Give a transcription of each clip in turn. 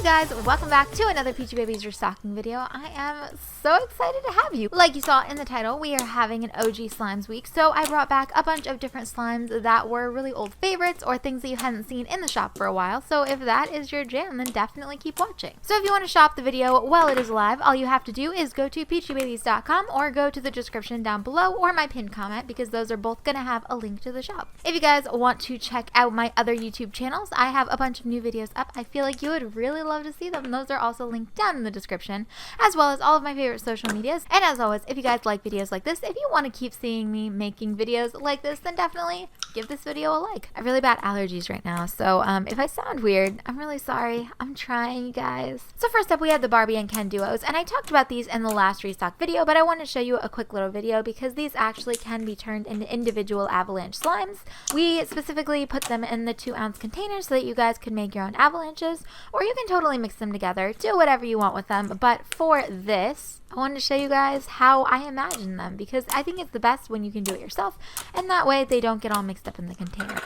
guys, welcome back to another Peachybbies restocking video. I am so excited to have you. Like you saw in the title, we are having an OG Slimes week, so I brought back a bunch of different slimes that were really old favorites or things that you hadn't seen in the shop for a while. So if that is your jam, then definitely keep watching. So if you want to shop the video while it is live, all you have to do is go to peachybbies.com or go to the description down below or my pinned comment, because those are both going to have a link to the shop. If you guys want to check out my other YouTube channels, I have a bunch of new videos up. I feel like you would really love to see them. Those are also linked down in the description, as well as all of my favorite social medias. And as always, if you guys like videos like this, if you want to keep seeing me making videos like this, then definitely give this video a like. I have really bad allergies right now, so if I sound weird, I'm really sorry. I'm trying, you guys. So first up, we have the Barbie and Ken Duos, and I talked about these in the last restock video, but I want to show you a quick little video because these actually can be turned into individual avalanche slimes. We specifically put them in the 2-ounce containers so that you guys could make your own avalanches, or you can totally mix them together, do whatever you want with them. But for this, I wanted to show you guys how I imagine them, because I think it's the best when you can do it yourself, and that way they don't get all mixed up in the container.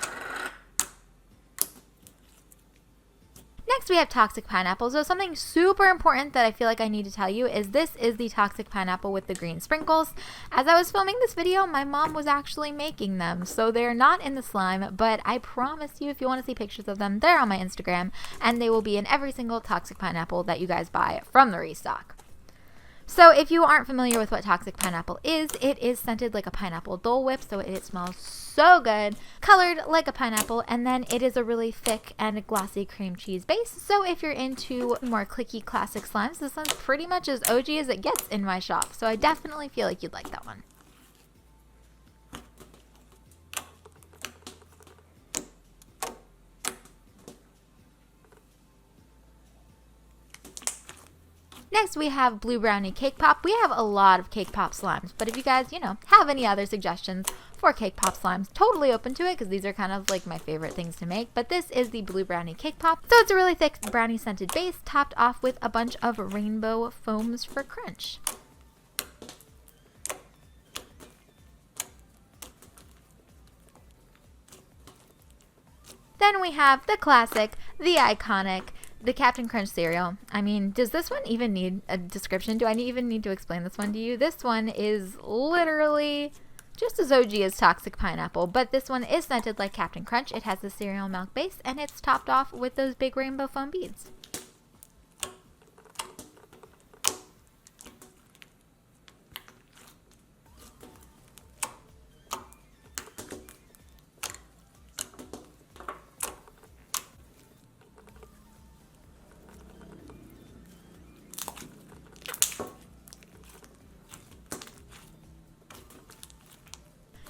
Next, we have toxic pineapple. So something super important that I feel like I need to tell you is this is the toxic pineapple with the green sprinkles. As I was filming this video, my mom was actually making them. So they're not in the slime, but I promise you, if you want to see pictures of them, they're on my Instagram, and they will be in every single toxic pineapple that you guys buy from the restock. So if you aren't familiar with what toxic pineapple is, it is scented like a pineapple Dole Whip, so it smells so good, colored like a pineapple, and then it is a really thick and glossy cream cheese base. So if you're into more clicky classic slimes, this one's pretty much as OG as it gets in my shop, so I definitely feel like you'd like that one. Next, we have Blue Brownie Cake Pop. We have a lot of Cake Pop slimes, but if you guys, have any other suggestions for Cake Pop slimes, totally open to it, because these are kind of like my favorite things to make. But this is the Blue Brownie Cake Pop. So it's a really thick brownie scented base, topped off with a bunch of rainbow foams for crunch. Then we have the classic, the iconic, the Captain Crunch cereal. I mean, does this one even need a description? Do I even need to explain this one to you? This one is literally just as OG as toxic pineapple, but this one is scented like Captain Crunch. It has the cereal milk base, and it's topped off with those big rainbow foam beads.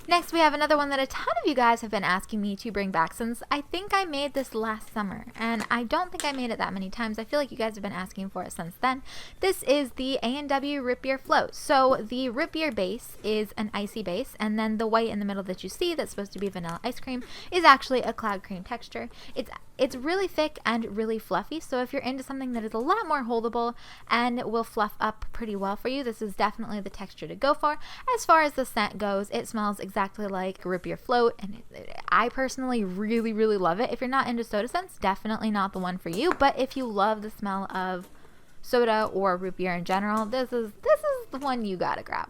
Next, we have another one that a ton of you guys have been asking me to bring back since I think I made this last summer, and I don't think I made it that many times. I feel like you guys have been asking for it since then. This is the A&W Root Beer Float. So the root beer base is an icy base, and then the white in the middle that you see that's supposed to be vanilla ice cream is actually a cloud cream texture. It's really thick and really fluffy, so if you're into something that is a lot more holdable and will fluff up pretty well for you, this is definitely the texture to go for. As far as the scent goes, it smells exactly like a root beer float, and I personally really, really love it. If you're not into soda scents, definitely not the one for you, but if you love the smell of soda or root beer in general, this is the one you gotta grab.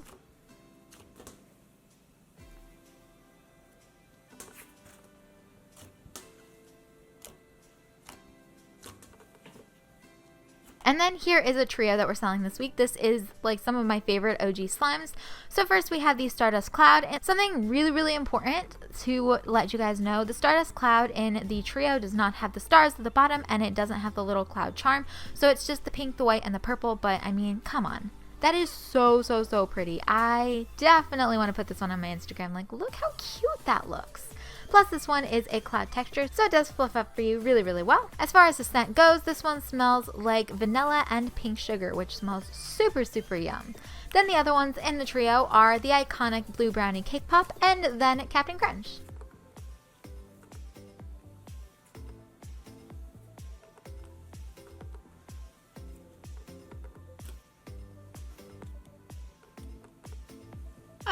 And then here is a trio that we're selling this week. This is like some of my favorite OG slimes. So first we have the Stardust Cloud, and something really, really important to let you guys know, the Stardust Cloud in the trio does not have the stars at the bottom, and it doesn't have the little cloud charm. So it's just the pink, the white, and the purple, but I mean, come on. That is so, so, so pretty. I definitely want to put this one on my Instagram. Like, look how cute that looks. Plus, this one is a cloud texture, so it does fluff up for you really, really well. As far as the scent goes, this one smells like vanilla and pink sugar, which smells super, super yum. Then the other ones in the trio are the iconic Blue Brownie Cake Pop and then Captain Crunch.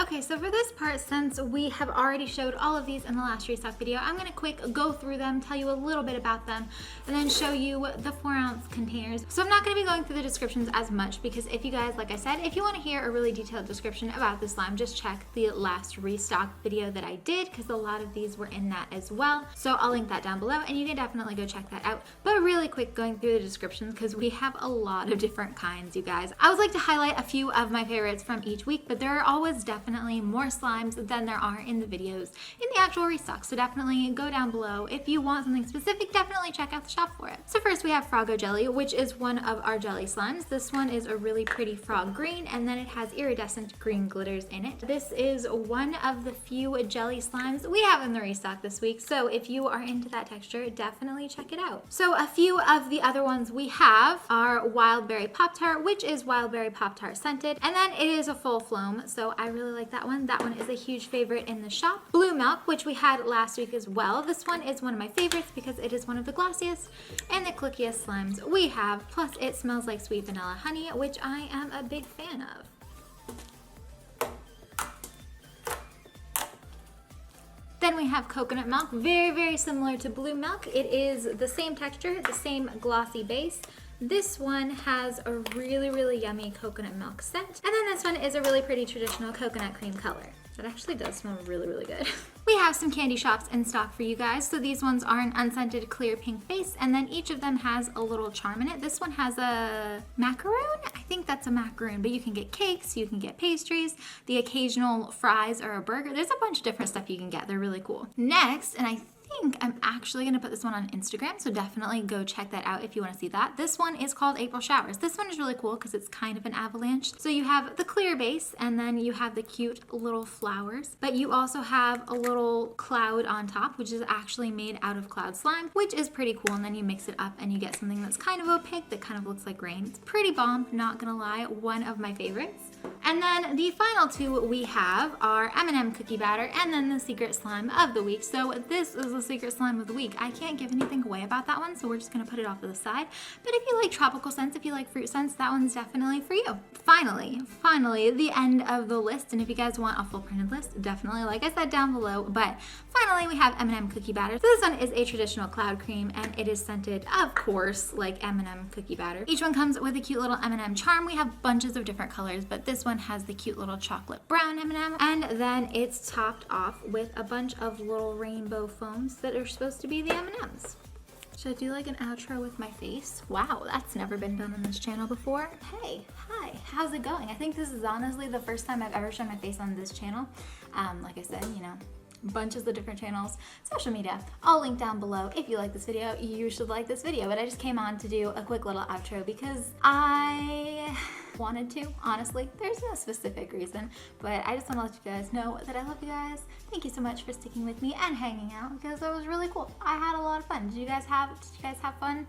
Okay, Okay, so for this part, since we have already showed all of these in the last restock video, I'm gonna quick go through them, tell you a little bit about them, and then show you the 4-ounce containers. So I'm not gonna be going through the descriptions as much because if you guys, like I said, if you wanna hear a really detailed description about this slime, just check the last restock video that I did because a lot of these were in that as well. So I'll link that down below and you can definitely go check that out. But really quick going through the descriptions because we have a lot of different kinds, you guys. I would like to highlight a few of my favorites from each week, but there are always definitely more slimes than there are in the videos in the actual restock. So definitely go down below. If you want something specific, definitely check out the shop for it. So first we have Froggo Jelly, which is one of our jelly slimes. This one is a really pretty frog green, and then it has iridescent green glitters in it. This is one of the few jelly slimes we have in the restock this week. So if you are into that texture, definitely check it out. So a few of the other ones we have are Wild Berry Pop-Tart, which is Wild Berry Pop-Tart scented, and then it is a full foam. So I really like that one. That one is a huge favorite in the shop. Blue Milk, which we had last week as well. This one is one of my favorites because it is one of the glossiest and the clickiest slimes we have. Plus it smells like sweet vanilla honey, which I am a big fan of. Then we have Coconut Milk, very, very similar to Blue Milk. It is the same texture, the same glossy base. This one has a really, really yummy coconut milk scent. And then this one is a really pretty traditional coconut cream color. It actually does smell really, really good. We have some candy shops in stock for you guys. So these ones are an unscented clear pink base, and then each of them has a little charm in it. This one has a macaroon. I think that's a macaroon, but you can get cakes, you can get pastries, the occasional fries or a burger. There's a bunch of different stuff you can get. They're really cool. Next, and I think I'm actually gonna put this one on Instagram, so definitely go check that out if you want to see that. This one is called April Showers. This one is really cool because it's kind of an avalanche. So you have the clear base and then you have the cute little flowers, but you also have a little cloud on top, which is actually made out of cloud slime, which is pretty cool. And then you mix it up and you get something that's kind of opaque that kind of looks like rain. It's pretty bomb, not gonna lie, one of my favorites. And then the final two we have are M&M cookie batter and then the secret slime of the week. So this is the secret slime of the week. I can't give anything away about that one, so we're just gonna put it off to the side. But if you like tropical scents, if you like fruit scents, that one's definitely for you. Finally, the end of the list. And if you guys want a full printed list, definitely, like I said, down below. But finally, we have M&M cookie batter. So this one is a traditional cloud cream, and it is scented, of course, like M&M cookie batter. Each one comes with a cute little M&M charm. We have bunches of different colors, but this one has the cute little chocolate brown M&M, and then it's topped off with a bunch of little rainbow foams that are supposed to be the M&Ms. Should I do like an outro with my face? Wow, that's never been done on this channel before. Hey, hi, how's it going? I think this is honestly the first time I've ever shown my face on this channel. Like I said, you know, bunches of different channels, social media, all linked down below. If you like this video, you should like this video, but I just came on to do a quick little outro because I wanted to, honestly. There's no specific reason, but I just want to let you guys know that I love you guys. Thank you so much for sticking with me and hanging out because that was really cool. I had a lot of fun. Did you guys have fun?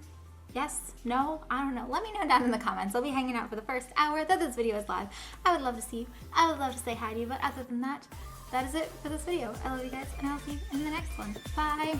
Yes? No? I don't know. Let me know down in the comments. I'll be hanging out for the first hour that this video is live. I would love to see you. I would love to say hi to you, but other than that, that is it for this video. I love you guys, and I'll see you in the next one. Bye!